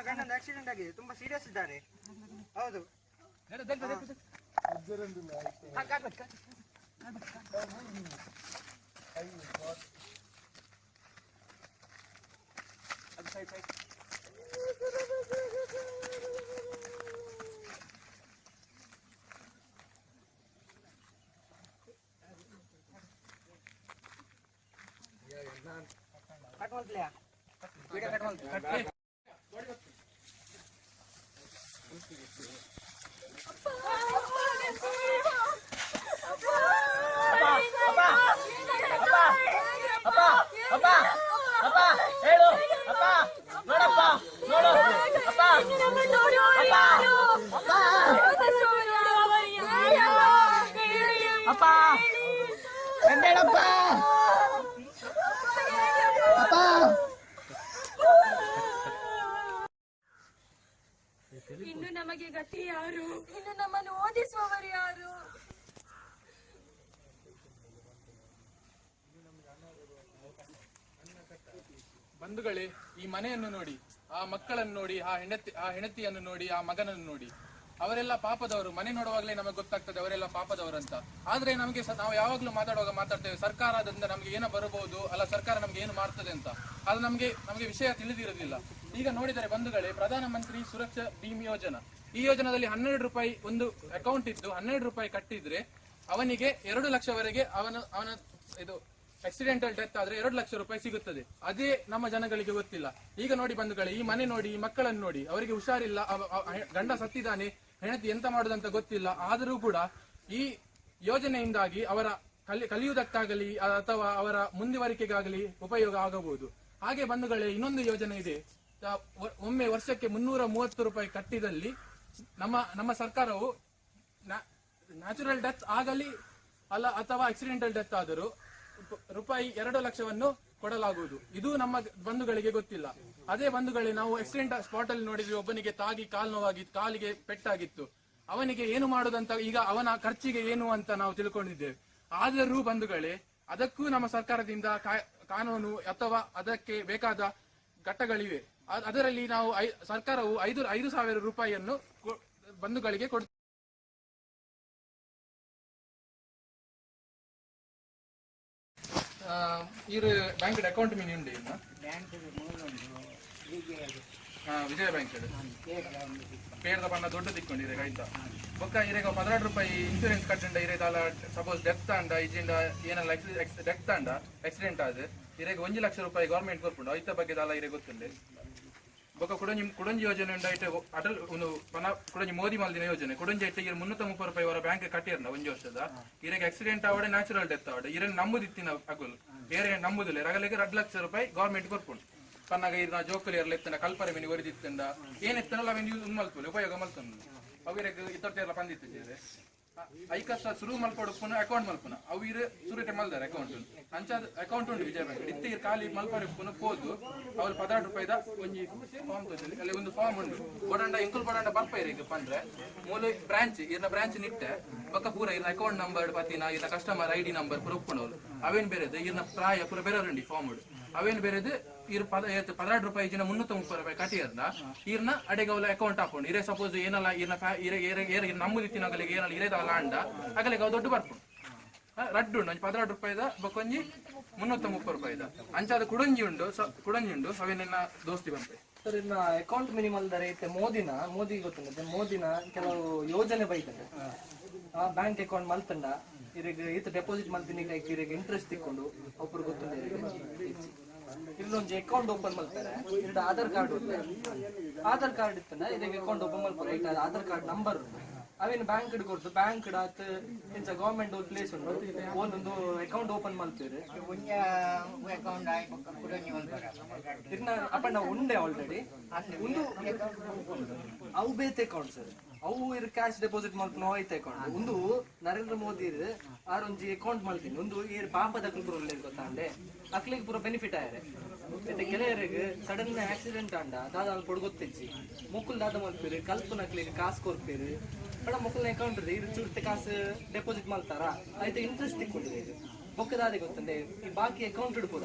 ಗಂಡನ ಆಕ್ಸಿಡೆಂಟ್ ಆಗಿದೆ, ತುಂಬಾ ಸೀರಿಯಸ್ ಇದ್ದಾರೆ. ಹೌದು. ಕಟ್ ಮಾಡ್ತೀಯಾ? ವಿಡಿಯೋ ಕಟ್ ಮಾಡ್ತೀಯಾ? ಇನ್ನು ನಮಗೆ ಗತಿ ಯಾರು? ಇನ್ನು ನಮ್ಮನ್ನು ಓದಿಸುವವರು ಯಾರು? ಬಂಧುಗಳೇ, ಈ ಮನೆಯನ್ನು ನೋಡಿ, ಆ ಮಕ್ಕಳನ್ನು ನೋಡಿ, ಆ ಹೆಂಡತಿಯನ್ನು ನೋಡಿ, ಆ ಮಗನನ್ನು ನೋಡಿ. ಅವರೆಲ್ಲ ಪಾಪದವರು. ಮನೆ ನೋಡುವಾಗಲೇ ನಮಗೆ ಗೊತ್ತಾಗ್ತದೆ ಅವರೆಲ್ಲ ಪಾಪದವರು ಅಂತ. ಆದ್ರೆ ನಮಗೆ ನಾವು ಯಾವಾಗ್ಲೂ ಮಾತಾಡ್ತೇವೆ ಸರ್ಕಾರದಿಂದ ನಮ್ಗೆ ಏನೋ ಬರಬಹುದು, ಅಲ್ಲ ಸರ್ಕಾರ ನಮ್ಗೆ ಏನು ಮಾಡ್ತದೆ ಅಂತ. ಅದು ನಮಗೆ ವಿಷಯ ತಿಳಿದಿರೋದಿಲ್ಲ. ಈಗ ನೋಡಿದರೆ ಬಂಧುಗಳೇ, ಪ್ರಧಾನ ಮಂತ್ರಿ ಸುರಕ್ಷಾ ಭೀಮ್ ಯೋಜನಾ, ಈ ಯೋಜನಾದಲ್ಲಿ 12 ರೂಪಾಯಿ ಒಂದು ಅಕೌಂಟ್ ಇದ್ದು 12 ರೂಪಾಯಿ ಕಟ್ಟಿದ್ರೆ ಅವನಿಗೆ 2 ಲಕ್ಷವರೆಗೆ ಅವನ ಇದು ಆಕ್ಸಿಡೆಂಟಲ್ ಡೆತ್ ಆದ್ರೆ 2 ಲಕ್ಷ ರೂಪಾಯಿ ಸಿಗುತ್ತದೆ. ಅದೇ ನಮ್ಮ ಜನಗಳಿಗೆ ಗೊತ್ತಿಲ್ಲ. ಈಗ ನೋಡಿ ಬಂಧುಗಳೇ, ಈ ಮನೆ ನೋಡಿ, ಈ ಮಕ್ಕಳನ್ನು ನೋಡಿ, ಅವರಿಗೆ ಹುಷಾರಿಲ್ಲ, ಗಂಡ ಸತ್ತಿದ್ದಾನೆ, ಹೆಂಡತಿ ಎಂತ ಮಾಡುದಂತ ಗೊತ್ತಿಲ್ಲ. ಆದರೂ ಕೂಡ ಈ ಯೋಜನೆಯಿಂದಾಗಿ ಅವರ ಕಲಿಯುವುದಕ್ಕಾಗಲಿ ಅಥವಾ ಅವರ ಮುಂದುವರಿಕೆಗಾಗಲಿ ಉಪಯೋಗ ಆಗಬಹುದು. ಹಾಗೆ ಬಂಧುಗಳೇ, ಇನ್ನೊಂದು ಯೋಜನೆ ಇದೆ. ಒಮ್ಮೆ ವರ್ಷಕ್ಕೆ 330 ರೂಪಾಯಿ ಕಟ್ಟಿದಲ್ಲಿ ನಮ್ಮ ಸರ್ಕಾರವು ನ್ಯಾಚುರಲ್ ಡೆತ್ ಆಗಲಿ ಅಲ್ಲ ಅಥವಾ ಆಕ್ಸಿಡೆಂಟಲ್ ಡೆತ್ ಆದರೂ ರೂಪಾಯಿ 2 ಲಕ್ಷವನ್ನು ಕೊಡಲಾಗುವುದು. ಇದು ನಮ್ಮ ಬಂಧುಗಳಿಗೆ ಗೊತ್ತಿಲ್ಲ. ಅದೇ ಬಂಧುಗಳೇ, ನಾವು ಆಕ್ಸಿಡೆಂಟ್ ಸ್ಪಾಟ್ ಅಲ್ಲಿ ನೋಡಿದ್ವಿ, ಒಬ್ಬನಿಗೆ ತಾಗಿ ಕಾಲು ನೋವಾಗಿತ್ತು, ಕಾಲಿಗೆ ಪೆಟ್ಟಾಗಿತ್ತು. ಅವನಿಗೆ ಏನು ಮಾಡುದಂತ, ಈಗ ಅವನ ಖರ್ಚಿಗೆ ಏನು ಅಂತ ನಾವು ತಿಳ್ಕೊಂಡಿದ್ದೇವೆ. ಆದರೂ ಬಂಧುಗಳೇ, ಅದಕ್ಕೂ ನಮ್ಮ ಸರ್ಕಾರದಿಂದ ಕಾನೂನು ಅಥವಾ ಅದಕ್ಕೆ ಬೇಕಾದ ಘಟ್ಟಗಳಿವೆ. ಅದರಲ್ಲಿ ನಾವು ಸರ್ಕಾರವು 5,000 ರೂಪಾಯಿಯನ್ನು ಬಂಧುಗಳಿಗೆ ಕೊಡ್ತೇವೆ. ಬ್ಯಾಂಕ್ ಅಕೌಂಟ್ ಮೀನು ಉಂಟು ಇನ್ನು ವಿಜಯ ಬ್ಯಾಂಕ್ ಪೇರ್ದ ಬಣ್ಣ ದೊಡ್ಡ ತಿಕ್ಕೊಂಡಿರೆ ಆಯ್ತಾ. ಬೊಕ್ಕ ಇರೇಗ 16 ರೂಪಾಯಿ ಇನ್ಶೂರೆನ್ಸ್ ಕಟ್ಟಂಡ ಇರೇದಲ್ಲ. ಸಪೋಸ್ ಡೆತ್ ಅಂಡ ಇಜಿಂದ ಏನಲ್ಲ ಡೆತ್ ಅಂಡ ಆಕ್ಸಿಡೆಂಟ್ ಆದ ಇರೇಗ 1 ಲಕ್ಷ ರೂಪಾಯಿ ಗೌರ್ಮೆಂಟ್ ಕೊರ್ಪುಂಡು. ಐತ ಬಗ್ಗೆ ದಾಲ ಇರೇ ಗೊತ್ತಿಲ್ಲ. ಬೊಕ್ಕ ಕುಡಂಜಿ ಯೋಜನೆ ಉಂಡ ಐತೆ ಅಟಲ್ ಒಂದು ಕುಡಂಜಿ ಮೋದಿ ಮಲ್ದಿನ ಯೋಜನೆ ಕುಡಂಜಿ ಐತೆ 330 ರೂಪಾಯಿ ಅವರ ಬ್ಯಾಂಕ್ ಕಟ್ಟಿರ್ನ 1 ವರ್ಷದ ಇರೇಗ ಆಕ್ಸಿಡೆಂಟ್ ಆವಡೆ ನ್ಯಾಚುರಲ್ ಡೆತ್ ಆವಡೆ ಇರೇನು ನಂಬುದಿತ್ತಿನ ಅಗುಲ್ ಬೇರೆ ನಂಬುದಿಲ್ಲ. ರಗಲಿಗೆ 2 ಲಕ್ಷ ರೂಪಾಯಿ ಗೌರ್ಮೆಂಟ್ ಕೊರ್ಪುಂಡು. ಪನ್ನಾಗ ಇರ್ನ ಜೋಕಲಿ ಇರಲಿ ಎತ್ತಂಡ ಕಲ್ಪರೆ ಮೀನು ಒರಿದಿತ್ತಂಡ ಏನೆತ್ತನಲ್ಲ ಅವೇನು ಯೂಸ್ ಮಲ್ತುಲೆ ಉಪಯೋಗ ಮಲ್ತಂದು ಅವಿರಗೆ ಇತ್ತರ್ತೆಲ್ಲ ಬಂದಿತ್ತಿದ್ದೇವೆ. ಐಕಷ್ಟ ಶುರು ಮಲ್ಪಡುಪ್ಪನ ಅಕೌಂಟ್ ಮಲ್ಪನ ಅವು ಇರು ಸುರೇಟೆ ಮಲ್ದಾರೆ ಅಕೌಂಟ್ ಅಂಚಾದ ಅಕೌಂಟ್ ಉಂಟು ವಿಜಯ ಬ್ಯಾಂಕ್ ಇತ್ತ ಇರ್ ಖಾಲಿ ಮಲ್ಪಡುಪ್ಪನ ಹೋದು ಅವ್ರು 16 ರೂಪಾಯಿದ ಒಂಜಿ ಫಾರ್ಮ್ ತೊಂದಿಲ್ಲ. ಅಲ್ಲಿ ಒಂದು ಫಾರ್ಮ್ ಉಂಟು ಬೊಡಂಡ ಎಂಕುಲ್ ಬೊಡಂಡ ಬರ್ಪ ಇರಿಗೆ ಪಂದ್ರೆ ಮೂಲ ಬ್ರಾಂಚ್ ಇರ್ನ ಬ್ರಾಂಚ್ ನಿಟ್ಟೆ ಬೊಕ್ಕ ಪೂರ ಇರ್ನ ಅಕೌಂಟ್ ನಂಬರ್ ಪತ್ತಿನ ಇರ್ನ ಕಸ್ಟಮರ್ ಐಡಿ ನಂಬರ್ ಪೂರ ಉಪ್ಪುಣವ್ರು ಅವೇನು ಬೇರೆದು ಇರ್ನ ಪ್ರಾಯ ಪೂರ ಬೇರೆಯವ್ರುಂಡಿ ಫಾರ್ಮ್ ಉಂಟು ಅವೇನು ಬೇರೆದು ಇರ್ 16 ರೂಪಾಯಿ ಜಿನ 330 ರೂಪಾಯಿ ಕಟ್ಟಿರ್ನ ಇರ್ನ ಅಡೆಗವಲ ಅಕೌಂಟ್ ಹಾಕೊಂಡು ಇರೇ ಸಪೋಸ್ ಏನಲ್ಲ ಇರ್ನ ನಮ್ಮದಿತ್ತಿನಾಗಲಿಗೆ ಏನಲ್ಲ ಇರೇದಲ್ಲ ಅಂಡ ಆಗಲಿಗೆ ಅವು ದೊಡ್ಡ ಬರ್ಕೊಂಡು ರಡ್ಡು ಉಂಡು 16 ರೂಪಾಯಿದ ಬೊಕ್ಕೊಂಜಿ 330 ರೂಪಾಯಿದ ಅಂಚಾದ ಕುಡಂಜಿ ಉಂಡು ಅವೇನೆಲ್ಲ ದೋಸ್ತಿ ಬಂತೆ ಸರ್. ಇನ್ನ ಅಕೌಂಟ್ ಮಿನಿಮಲ್ ದರ ಐತೆ ಮೋದಿ ಗೊತ್ತಿಲ್ಲ ಮೋದಿನ ಕೆಲವು ಯೋಜನೆ ಬೈತದೆ. ಆ ಬ್ಯಾಂಕ್ ಅಕೌಂಟ್ ಮಲ್ತಂಡ ಇರಿಗೆ ಈತ ಡೆಪಾಸಿಟ್ ಮಲ್ತೀನಿ ಇರಿಗೆ ಇಂಟ್ರೆಸ್ಟ್ ತಿಕ್ಕೊಂಡು ಒಬ್ಬರು ಗೊತ್ತಿಲ್ಲ. ಇಲ್ಲೊಂದು ಅಕೌಂಟ್ ಓಪನ್ ಮಾಡ್ತಾರೆ, ಎರಡು ಆಧಾರ್ ಕಾರ್ಡ್ ಇತ್ತಂಡ ಇದಕ್ಕೆ ಅಕೌಂಟ್ ಓಪನ್ ಮಾಡ್ತಾರೆ. ಆಧಾರ್ ಕಾರ್ಡ್ ನಂಬರ್ ಅವೇನು ಬ್ಯಾಂಕ್ ಕೊಡ್ತು ಬ್ಯಾಂಕ್ ಇಂಚ ಗವರ್ಮೆಂಟ್ ಪ್ಲೇಸ್ ಉಂಟು ಒಂದೊಂದು ಅಕೌಂಟ್ ಓಪನ್ ಮಾಡ್ತೀವಿ. ಇದನ್ನ ಅಪ್ಪ ನಾವು ಉಂಡೆ ಆಲ್ರೆಡಿ ಒಂದು ಅವು ಬೇತೆ ಅಕೌಂಟ್ ಸರ್. ಅವು ಇರ್ ಕ್ಯಾಶ್ ಡೆಪಾಸಿಟ್ ಮಾಡ್ಕೊಂಡು ಹೋಯ್ತು ಅಕೌಂಟ್ ಒಂದು ನರೇಂದ್ರ ಮೋದಿ ಆರೊಂಜಿ ಅಕೌಂಟ್ ಮಾಡ್ತೀನಿ ಒಂದು ಈ ಪಾಪದ ಒಳ್ಳೆ ಗೊತ್ತಾಂಡೆ ಅಕ್ಲಿಗೆ ಪೂರ ಬೆನಿಫಿಟ್ ಆಯ್ರೆ. ಮತ್ತೆ ಕೆಲವರಿಗೆ ಸಡನ್ ಆಕ್ಸಿಡೆಂಟ್ ಅಂಡ ದಾದ ಕೊಡ್ಗೊತ್ತಿಚ್ಚಿ ಮುಕ್ಕುಲ್ ದಾದ ಮಾಡ್ತೀರಿ ಕಲ್ಪನ ಅಕ್ಲಿಗೆ ಕಾಸು ಕೊಡ್ತೀರಿ ಬೇಡ ಮುಕ್ಕಲ್ನ ಅಕೌಂಟ್ ಇದೆ ಇದು ಚೂರ್ತೆ ಕಾಸು ಡೆಪಾಸಿಟ್ ಮಾಡ್ತಾರ ಆಯ್ತು ಇಂಟ್ರೆಸ್ಟ್ ತಿಕ್ಕೊಂಡಿದೆ. ಇದು ಬೊಕ್ಕದಾರಿ ಗೊತ್ತಂದೆ ಈ ಬಾಕಿ ಅಕೌಂಟ್ ಪೂರ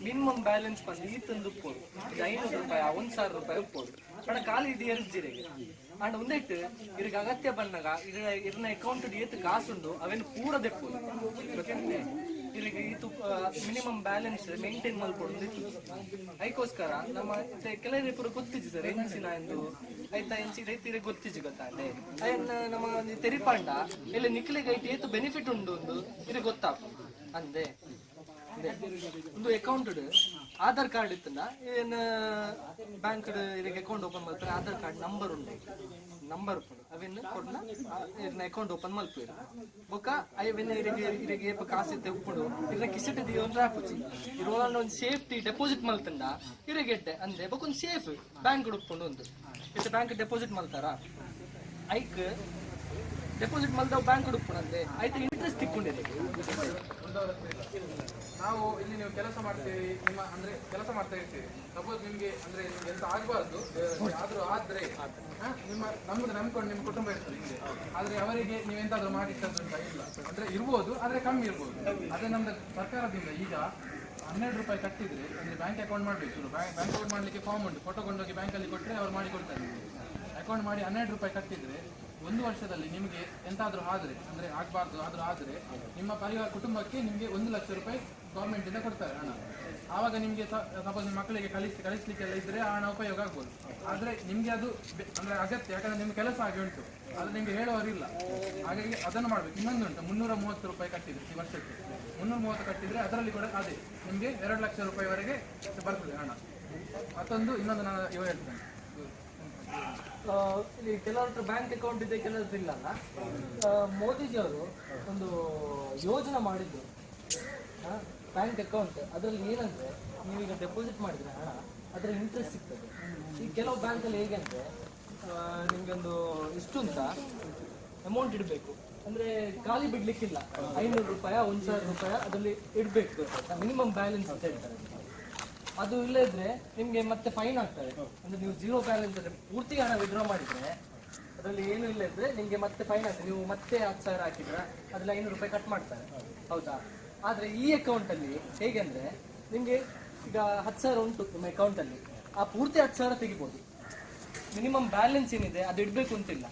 ಮಿನಿಮಮ್ ಬ್ಯಾಲೆನ್ಸ್ ಬಂದು ಈತಂದು ಉಪ್ಪೋದು ಇದು 500 ರೂಪಾಯಿ 1,000 ರೂಪಾಯಿ ಉಪ್ಪೋದು ಬಡ ಖಾಲಿ ಇದು ಎರ್ಜಿರೆಗೆ ಅಂಡ್ ಒಂದಿಟ್ಟು ಇವ್ರಿಗೆ ಅಗತ್ಯ ಬಂದಾಗ ಇರ್ನ ಅಕೌಂಟ್ ಏತ್ ಕಾಸುಂಡು ಅವೇನು ಪೂರ ದೆಪ್ಪೋದು ಗೊತ್ತಂದೆ ಇಲ್ಲಿಗೆ ಇದು ಮಿನಿಮಮ್ ಬ್ಯಾಲೆನ್ಸ್ ಮೇಂಟೈನ್ ಮಾಡ್ಕೊಡೋದು ಅದಕ್ಕೋಸ್ಕರ ನಮ್ಮ ಕೆಲವರಿಗೆ ಪೂರ ಗೊತ್ತಿದ್ದು ಸರ್ ಎನ್ಸಿನ ಎಂದು ಆಯ್ತಾ ಎನ್ಸಿ ರೈತರಿಗೆ ಗೊತ್ತಿದ್ದು ಗೊತ್ತಾಂಡೆ ಅದನ್ನ ನಮ್ಮ ತೆರಿಪಾಂಡ ಇಲ್ಲ ನಿಕ್ಲಿಗೆ ಐಟಿ ಏತು ಬೆನಿಫಿಟ್ ಉಂಡು ಒಂದು ಇದು ಗೊತ್ತಾಗ ಅಂದೆ ಒಂದು ಅಕೌಂಟ್ ಆಧಾರ್ ಕಾರ್ಡ್ ಇತ್ತಂದ ಏನ್ ಬ್ಯಾಂಕ್ ಇದಕ್ಕೆ ಅಕೌಂಟ್ ಓಪನ್ ಮಾಡ್ತಾರೆ ಆಧಾರ್ ಕಾರ್ಡ್ ನಂಬರ್ ಉಂಟು ನಂಬರ್ ಅವೆನ್ನು ಕೊಡ್ನ ಇದನ್ನ ಅಕೌಂಟ್ ಓಪನ್ ಮಲ್ಪೇರು ಬೊಕ್ಕ ಅವೆನ್ನ ಇದಕ್ಕೆ ಕಾಸು ತೆಗೆದುಕೊಂಡು ಇದನ್ನ ಕಿಸೆಟ್ ಒಂದು ಹಾಕುಚಿ ಇರೋಲ್ಲ ಒಂದು ಸೇಫ್ಟಿ ಡೆಪಾಸಿಟ್ ಮಲ್ತಂಡ ಇರಗೆಡ್ಡೆ ಅಂದೆ ಬೊಕ್ಕ ಒಂದು ಸೇಫ್ ಬ್ಯಾಂಕ್ ಹುಡುಕೊಂಡು ಒಂದು ಎಷ್ಟು ಬ್ಯಾಂಕ್ ಡೆಪಾಸಿಟ್ ಮಲ್ತಾರ ಐಕ್ ಡೆಪಾಸಿಟ್ ಮಲ್ದ ಬ್ಯಾಂಕ್ ಹುಡುಕೊಂಡಂತೆ ಆಯ್ತು ಇಂಟ್ರೆಸ್ಟ್ ತಿಕ್ಕೊಂಡಿದೆ. ನಾವು ಇಲ್ಲಿ ನೀವು ಕೆಲಸ ಮಾಡ್ತೀವಿ ನಿಮ್ಮ ಅಂದ್ರೆ ಕೆಲಸ ಮಾಡ್ತಾ ಇರ್ತೀವಿ ಸಪೋಸ್ ನಿಮ್ಗೆ ಅಂದ್ರೆ ಎಂತ ಆಗಬಾರ್ದು ಆದ್ರೂ ಆದ್ರೆ ನಿಮ್ಮ ನಮ್ದು ನಂಬ್ಕೊಂಡು ನಿಮ್ಮ ಕುಟುಂಬ ಇರ್ತದೆ ಹಿಂದೆ ಆದ್ರೆ ಅವರಿಗೆ ನೀವೆಂತಾದ್ರೂ ಮಾಡಿಟ್ಟಂತ ಇಲ್ಲ ಅಂದ್ರೆ ಇರ್ಬೋದು ಆದ್ರೆ ಕಮ್ಮಿ ಇರ್ಬೋದು. ಅದೇ ನಮ್ದು ಸರ್ಕಾರದಿಂದ ಈಗ 12 ರೂಪಾಯಿ ಕಟ್ಟಿದ್ರೆ ಅಂದ್ರೆ ಬ್ಯಾಂಕ್ ಅಕೌಂಟ್ ಮಾಡ್ಬೇಕು ಬ್ಯಾಂಕ್ ಅಕೌಂಟ್ ಮಾಡ್ಲಿಕ್ಕೆ ಫಾರ್ಮ್ ಉಂಟು ಫೋಟೋ ಕೊಂಡೋಗಿ ಬ್ಯಾಂಕಲ್ಲಿ ಕೊಟ್ಟರೆ ಅವ್ರು ಮಾಡಿ ಕೊಡ್ತಾರೆ. ಅಕೌಂಟ್ ಮಾಡಿ 12 ರೂಪಾಯಿ ಕಟ್ಟಿದ್ರೆ 1 ವರ್ಷದಲ್ಲಿ ನಿಮಗೆ ಎಂತಾದ್ರೂ ಆದ್ರೆ ಅಂದ್ರೆ ಆಗ್ಬಾರ್ದು ಆದ್ರೂ ಆದ್ರೆ ನಿಮ್ಮ ಪರಿವಾರ ಕುಟುಂಬಕ್ಕೆ ನಿಮಗೆ 1 ಲಕ್ಷ ರೂಪಾಯಿ ಗೌರ್ಮೆಂಟ್ ಇಂದ ಕೊಡ್ತಾರೆ ಹಣ. ಆವಾಗ ನಿಮ್ಗೆ ಸಪೋಸ್ ನಿಮ್ಮ ಮಕ್ಕಳಿಗೆ ಕಲಿಸ್ಲಿಕ್ಕೆಲ್ಲ ಇದ್ರೆ ಆ ಹಣ ಉಪಯೋಗ ಆಗ್ಬೋದು. ಆದ್ರೆ ನಿಮ್ಗೆ ಅದು ಅಂದ್ರೆ ಅಗತ್ಯ, ಯಾಕಂದ್ರೆ ನಿಮ್ಗೆ ಕೆಲಸ ಆಗಿ ಉಂಟು ಆದ್ರೆ ನಿಮ್ಗೆ ಹೇಳುವವರಿಲ್ಲ. ಹಾಗಾಗಿ ಅದನ್ನು ಮಾಡ್ಬೇಕು. ಇನ್ನೊಂದು ಉಂಟು 330 ರೂಪಾಯಿ ಕಟ್ಟಿದ್ರೆ ಈ ವರ್ಷಕ್ಕೆ 330 ಕಟ್ಟಿದ್ರೆ ಅದರಲ್ಲಿ ಕೂಡ ಅದೇ ನಿಮ್ಗೆ 2 ಲಕ್ಷ ರೂಪಾಯಿವರೆಗೆ ಬರ್ತದೆ ಹಣ. ಮತ್ತೊಂದು ಇನ್ನೊಂದು ನಾನು ಇವ ಹೇಳ್ತೇನೆ, ಇಲ್ಲಿ ಕೆಲವ್ರ ಬ್ಯಾಂಕ್ ಅಕೌಂಟ್ ಇದೆ ಕೆಲವ್ರದ್ದು ಇಲ್ಲ ಅಲ್ಲ. ಮೋದಿಜಿ ಅವರು ಒಂದು ಯೋಜನೆ ಮಾಡಿದ್ರು ಬ್ಯಾಂಕ್ ಅಕೌಂಟ್. ಅದರಲ್ಲಿ ಏನಂದ್ರೆ ನೀವೀಗ ಡೆಪಾಸಿಟ್ ಮಾಡಿದ್ರೆ ಹಣ ಅದರ ಇಂಟ್ರೆಸ್ಟ್ ಸಿಗ್ತದೆ. ಈ ಕೆಲವು ಬ್ಯಾಂಕಲ್ಲಿ ಹೇಗೆ ಅಂದ್ರೆ ನಿಮ್ಗೊಂದು ಇಷ್ಟು ಅಂತ ಅಮೌಂಟ್ ಇಡಬೇಕು, ಅಂದ್ರೆ ಖಾಲಿ ಬಿಡ್ಲಿಕ್ಕಿಲ್ಲ. 500 ರೂಪಾಯಿ 1,000 ರೂಪಾಯಿ ಅದರಲ್ಲಿ ಇಡಬೇಕು, ಮಿನಿಮಮ್ ಬ್ಯಾಲೆನ್ಸ್ ಅಂತ ಹೇಳ್ತಾರೆ. ಅದು ಇಲ್ಲದ್ರೆ ನಿಮ್ಗೆ ಮತ್ತೆ ಫೈನ್ ಆಗ್ತದೆ. ಅಂದ್ರೆ ನೀವು 0 ಬ್ಯಾಲೆನ್ಸ್ ಅಂದ್ರೆ ಪೂರ್ತಿ ಹಣ ವಿಡ್ರಾ ಮಾಡಿದ್ರೆ ಅದರಲ್ಲಿ ಏನು ಇಲ್ಲ ಇದ್ರೆ ನಿಮ್ಗೆ ಮತ್ತೆ ಫೈನ್ ಆಗ್ತದೆ. ನೀವು ಮತ್ತೆ 10,000 ಹಾಕಿದ್ರೆ ಅದ್ರಲ್ಲಿ 500 ರೂಪಾಯಿ ಕಟ್ ಮಾಡ್ತಾರೆ, ಹೌದಾ? ಆದ್ರೆ ಈ ಅಕೌಂಟ್ ಅಲ್ಲಿ ಹೇಗೆ ಅಂದ್ರೆ ನಿಮ್ಗೆ ಈಗ 10,000 ಉಂಟು ನಿಮ್ಮ ಅಕೌಂಟ್ ಅಲ್ಲಿ, ಆ ಪೂರ್ತಿ 10,000 ತೆಗಿಬಹುದು. ಮಿನಿಮಮ್ ಬ್ಯಾಲೆನ್ಸ್ ಏನಿದೆ ಅದು ಇಡ್ಬೇಕು ಅಂತಿಲ್ಲ.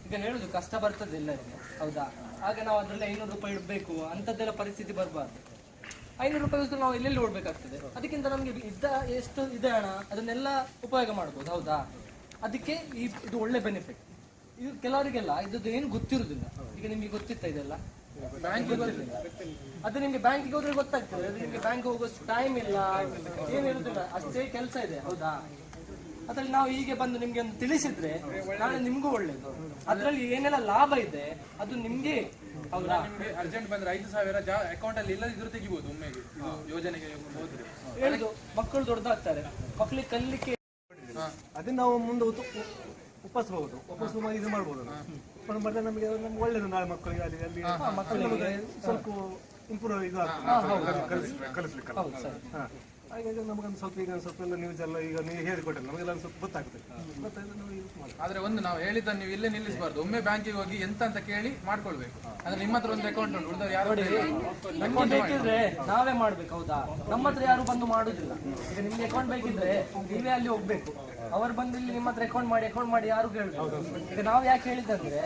ಈಗ ಹೇಳುದು ಕಷ್ಟ ಬರ್ತದೆ ಎಲ್ಲರಿಗೆ, ಹೌದಾ? ಆಗ ನಾವು ಅದರಲ್ಲಿ 500 ರೂಪಾಯಿ ಇಡಬೇಕು ಅಂತದ್ದೆಲ್ಲ ಪರಿಸ್ಥಿತಿ ಬರಬಾರ್ದು. 500 ರೂಪಾಯಿ ನಾವು ಎಲ್ಲೆಲ್ಲಿ ಓಡ್ಬೇಕಾಗ್ತದೆ. ಅದಕ್ಕಿಂತ ನಮ್ಗೆ ಎಷ್ಟು ಇದೆ ಹಣ ಅದನ್ನೆಲ್ಲ ಉಪಯೋಗ ಮಾಡ್ಬೋದು, ಹೌದಾ? ಅದಕ್ಕೆ ಇದು ಒಳ್ಳೆ ಬೆನಿಫಿಟ್. ಇದು ಕೆಲವರಿಗೆಲ್ಲ ಇದ್ದು ಏನು ಗೊತ್ತಿರುವುದಿಲ್ಲ. ಈಗ ನಿಮ್ಗೆ ಗೊತ್ತಿತ್ತ ಇದೆಲ್ಲ ಬ್ಯಾಂಕ್ ಗೊತ್ತಿಲ್ಲ, ಅದು ನಿಮ್ಗೆ ಬ್ಯಾಂಕಿಗೆ ಹೋದ್ರೆ ಗೊತ್ತಾಗ್ತದೆ. ಅದು ನಿಮ್ಗೆ ಬ್ಯಾಂಕ್ ಹೋಗೋ ಟೈಮ್ ಇಲ್ಲ, ಏನಿರುದಿಲ್ಲ, ಅಷ್ಟೇ ಕೆಲಸ ಇದೆ, ಹೌದಾ? ಅದ್ರಲ್ಲಿ ನಾವು ಹೀಗೆ ಬಂದು ನಿಮ್ಗೆ ಒಂದು ತಿಳಿಸಿದ್ರೆ ನಾಳೆ ನಿಮ್ಗೂ ಒಳ್ಳೇದು. ಅದ್ರಲ್ಲಿ ಏನೆಲ್ಲ ಲಾಭ ಇದೆ ಅದು ನಿಮ್ಗೆ, ಹೌದಾ? ನಿಮ್ಗೆ ಅರ್ಜೆಂಟ್ ಬಂದ್ರೆ 5,000 ಅಕೌಂಟ್ ಅಲ್ಲಿ ಇಲ್ಲದಿದ್ರು ತೆಗಿಬಹುದು ಒಮ್ಮೆಗೆ ಯೋಜನೆಗೆ ಹೋದ್ರೆ. ಹೇಳುದು ಮಕ್ಕಳು ದೊಡ್ಡದಾಗ್ತಾರೆ, ಮಕ್ಕಳಿಗೆ ಕಲಿಲಿಕ್ಕೆ ಅದನ್ನ ನಾವು ಮುಂದೆ ಉಪಸ್ಬಹುದು, ಉಪಸ್ವ ಇದು ಮಾಡ್ಬೋದು. ಮಾಡಿದ್ರೆ ನಮಗೆ ಒಳ್ಳೇದು. ನಾಳೆ ಮಕ್ಕಳಿಗೆ ಅಲ್ಲಿ ಅಲ್ಲಿ ಮಕ್ಕಳಿಗೆ ಸ್ವಲ್ಪ ಇಂಪ್ರೂವ್ ಇದು ಕಲಿಸ್ಲಿಕ್ಕೆ. ಹಾಗಾಗಿ ನಮಗೊಂದು ಸ್ವಲ್ಪ ಈಗ ಸ್ವಲ್ಪ ಎಲ್ಲ ನ್ಯೂಸ್ ಎಲ್ಲ ಈಗ ನೀವು ಹೇಳಿಕೊಟ್ಟಲ್ಲ ನಮಗೆಲ್ಲ ಸ್ವಲ್ಪ ಗೊತ್ತಾಗ್ತದೆ. ಆದ್ರೆ ಒಂದು ನಾವು ಹೇಳಿದ್ದ ನೀವು ಇಲ್ಲೇ ನಿಲ್ಲಿಸಬಾರ್ದು. ಒಮ್ಮೆ ಬ್ಯಾಂಕಿಗೆ ಹೋಗಿ ಎಂತ ಅಂತ ಕೇಳಿ ಮಾಡ್ಕೊಳ್ಬೇಕು. ಅಂದ್ರೆ ನಿಮ್ಮ ಹತ್ರ ಒಂದು ಅಕೌಂಟ್ ಉಂಟು, ಉಳಿದವ್ರು ಯಾರು ನಮ್ಗೆ ಬೇಕಿದ್ರೆ ನಾವೇ ಮಾಡ್ಬೇಕು, ಹೌದಾ? ನಮ್ಮ ಹತ್ರ ಯಾರು ಬಂದು ಮಾಡುದಿಲ್ಲ. ಈಗ ನಿಮ್ಗೆ ಅಕೌಂಟ್ ಬೇಕಿದ್ರೆ ನೀವೇ ಅಲ್ಲಿ ಹೋಗ್ಬೇಕು. ಅವರು ಬಂದು ಇಲ್ಲಿ ನಿಮ್ಮ ಹತ್ರ ಅಕೌಂಟ್ ಮಾಡಿ ಯಾರು ಕೇಳಬೇಕು. ಈಗ ನಾವು ಯಾಕೆ ಹೇಳಿದಂದ್ರೆ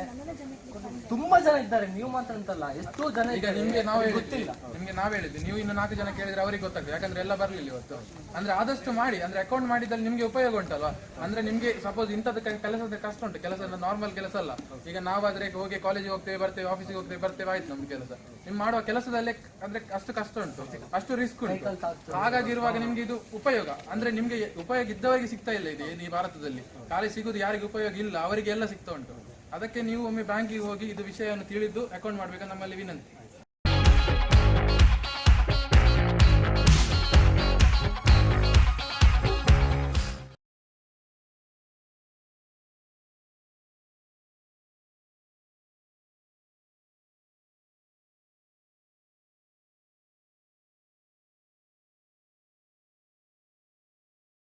ತುಂಬಾ ಜನ ಇದ್ದಾರೆ, ನೀವು ಮಾತ್ರ ಅಂತಲ್ಲ, ಎಷ್ಟೋ ಜನ. ಈಗ ನಿಮ್ಗೆ ನಾವು ಗೊತ್ತಿಲ್ಲ, ನಿಮ್ಗೆ ನಾವ್ ಹೇಳಿದ್ವಿ, ನೀವು ಇನ್ನು 4 ಜನ ಕೇಳಿದ್ರೆ ಅವರಿಗೆ ಗೊತ್ತಾಗ್ತದೆ. ಯಾಕಂದ್ರೆ ಎಲ್ಲ ಬರ್ಲಿಲ್ಲ ಇವತ್ತು. ಅಂದ್ರೆ ಆದಷ್ಟು ಮಾಡಿ, ಅಂದ್ರೆ ಅಕೌಂಟ್ ಮಾಡಿದಲ್ಲಿ ನಿಮ್ಗೆ ಉಪಯೋಗ ಉಂಟಲ್ವಾ? ಅಂದ್ರೆ ನಿಮ್ಗೆ ಸಪೋಸ್ ಇಂಥದ್ದು ಕೆಲಸದ ಕಷ್ಟ ಉಂಟು, ಕೆಲಸ ನಾರ್ಮಲ್ ಕೆಲಸ ಅಲ್ಲ. ಈಗ ನಾವಾದ್ರೆ ಹೋಗಿ ಕಾಲೇಜಿಗೆ ಹೋಗ್ತೇವೆ ಬರ್ತೇವೆ, ಆಫೀಸಿಗೆ ಹೋಗ್ತೇವೆ ಬರ್ತೇವೆ, ಆಯ್ತು ನಮ್ಗೆ ಕೆಲಸ. ನಿಮ್ ಮಾಡುವ ಕೆಲಸದಲ್ಲೇ ಅಂದ್ರೆ ಅಷ್ಟು ಕಷ್ಟ ಉಂಟು, ಅಷ್ಟು ರಿಸ್ಕ್ ಉಂಟು. ಹಾಗಾಗಿರುವಾಗ ನಿಮ್ಗೆ ಇದು ಉಪಯೋಗ, ಅಂದ್ರೆ ನಿಮ್ಗೆ ಉಪಯೋಗ ಇದ್ದವರಿಗೆ ಸಿಗ್ತಾ ಇಲ್ಲ ಇದು ಈ ಭಾರತದಲ್ಲಿ. ಖಾಲಿ ಸಿಗುದು ಯಾರಿಗೆ ಉಪಯೋಗ ಇಲ್ಲ ಅವರಿಗೆ ಎಲ್ಲ ಸಿಗ್ತಾ ಉಂಟು. ಅದಕ್ಕೆ ನೀವು ಒಮ್ಮೆ ಬ್ಯಾಂಕಿಗೆ ಹೋಗಿ ಇದು ವಿಷಯವನ್ನು ತಿಳಿದು ಅಕೌಂಟ್ ಮಾಡ್ಬೇಕಂತ ನಮ್ಮಲ್ಲಿ ವಿನಂತಿ.